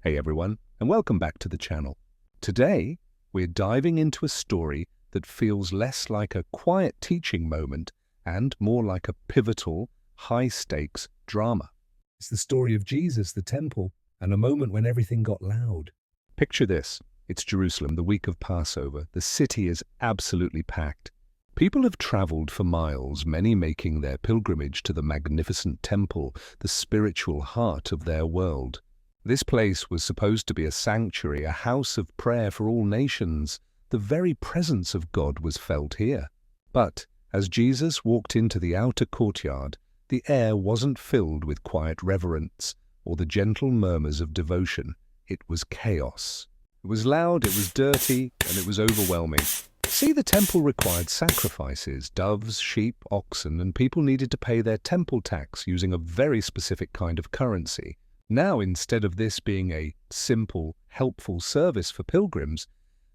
Hey everyone, and welcome back to the channel. Today, we're diving into a story that feels less like a quiet teaching moment and more like a pivotal, high-stakes drama. It's the story of Jesus, the temple, and a moment when everything got loud. Picture this. It's Jerusalem, the week of Passover. The city is absolutely packed. People have traveled for miles, many making their pilgrimage to the magnificent temple, the spiritual heart of their world. This place was supposed to be a sanctuary, a house of prayer for all nations. The very presence of God was felt here. But as Jesus walked into the outer courtyard, the air wasn't filled with quiet reverence or the gentle murmurs of devotion. It was chaos. It was loud, it was dirty, and it was overwhelming. See, the temple required sacrifices, doves, sheep, oxen, and people needed to pay their temple tax using a very specific kind of currency. Now, instead of this being a simple, helpful service for pilgrims,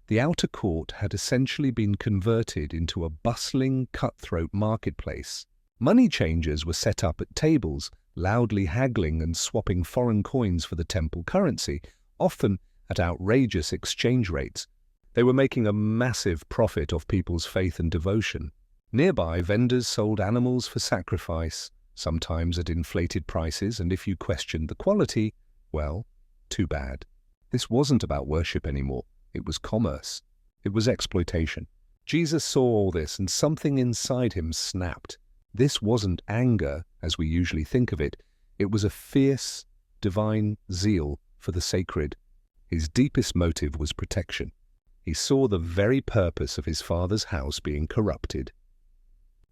the outer court had essentially been converted into a bustling, cutthroat marketplace. Money changers were set up at tables, loudly haggling and swapping foreign coins for the temple currency, often at outrageous exchange rates. They were making a massive profit off people's faith and devotion. Nearby, vendors sold animals for sacrifice, sometimes at inflated prices, and if you questioned the quality, well, too bad. This wasn't about worship anymore. It was commerce. It was exploitation. Jesus saw all this, and something inside him snapped. This wasn't anger, as we usually think of it. It was a fierce, divine zeal for the sacred. His deepest motive was protection. He saw the very purpose of his Father's house being corrupted.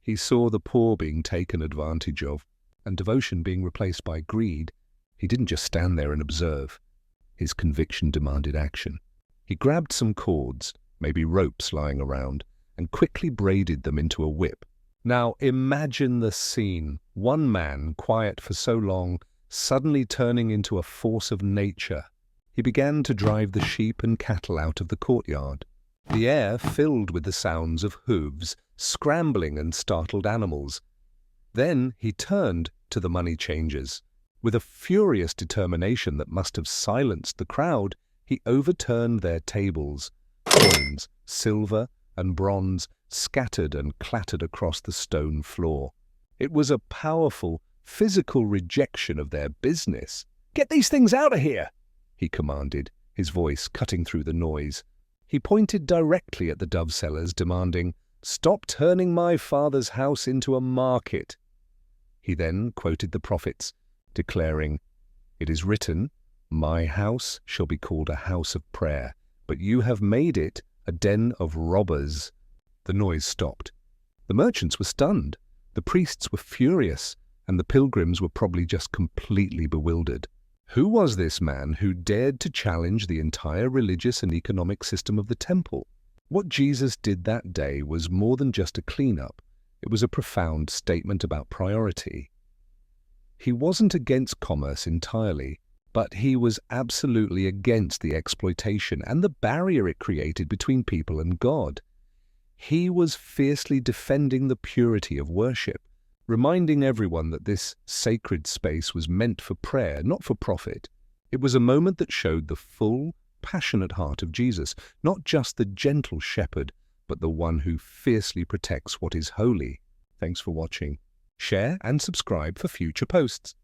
He saw the poor being taken advantage of, and devotion being replaced by greed. He didn't just stand there and observe. His conviction demanded action. He grabbed some cords, maybe ropes lying around, and quickly braided them into a whip. Now imagine the scene. One man, quiet for so long, suddenly turning into a force of nature. He began to drive the sheep and cattle out of the courtyard. The air filled with the sounds of hooves, scrambling and startled animals. Then he turned to the money changers. With a furious determination that must have silenced the crowd, he overturned their tables. Coins, silver and bronze, scattered and clattered across the stone floor. It was a powerful, physical rejection of their business. "Get these things out of here!" he commanded, his voice cutting through the noise. He pointed directly at the dove sellers, demanding, "Stop turning my Father's house into a market." He then quoted the prophets, declaring, "It is written, 'My house shall be called a house of prayer, but you have made it a den of robbers.'" The noise stopped. The merchants were stunned, the priests were furious, and the pilgrims were probably just completely bewildered. Who was this man who dared to challenge the entire religious and economic system of the temple? What Jesus did that day was more than just a cleanup. It was a profound statement about priority. He wasn't against commerce entirely, but he was absolutely against the exploitation and the barrier it created between people and God. He was fiercely defending the purity of worship, reminding everyone that this sacred space was meant for prayer, not for profit. It was a moment that showed the full, passionate heart of Jesus, not just the gentle shepherd, but the one who fiercely protects what is holy. Thanks for watching. Share and subscribe for future posts.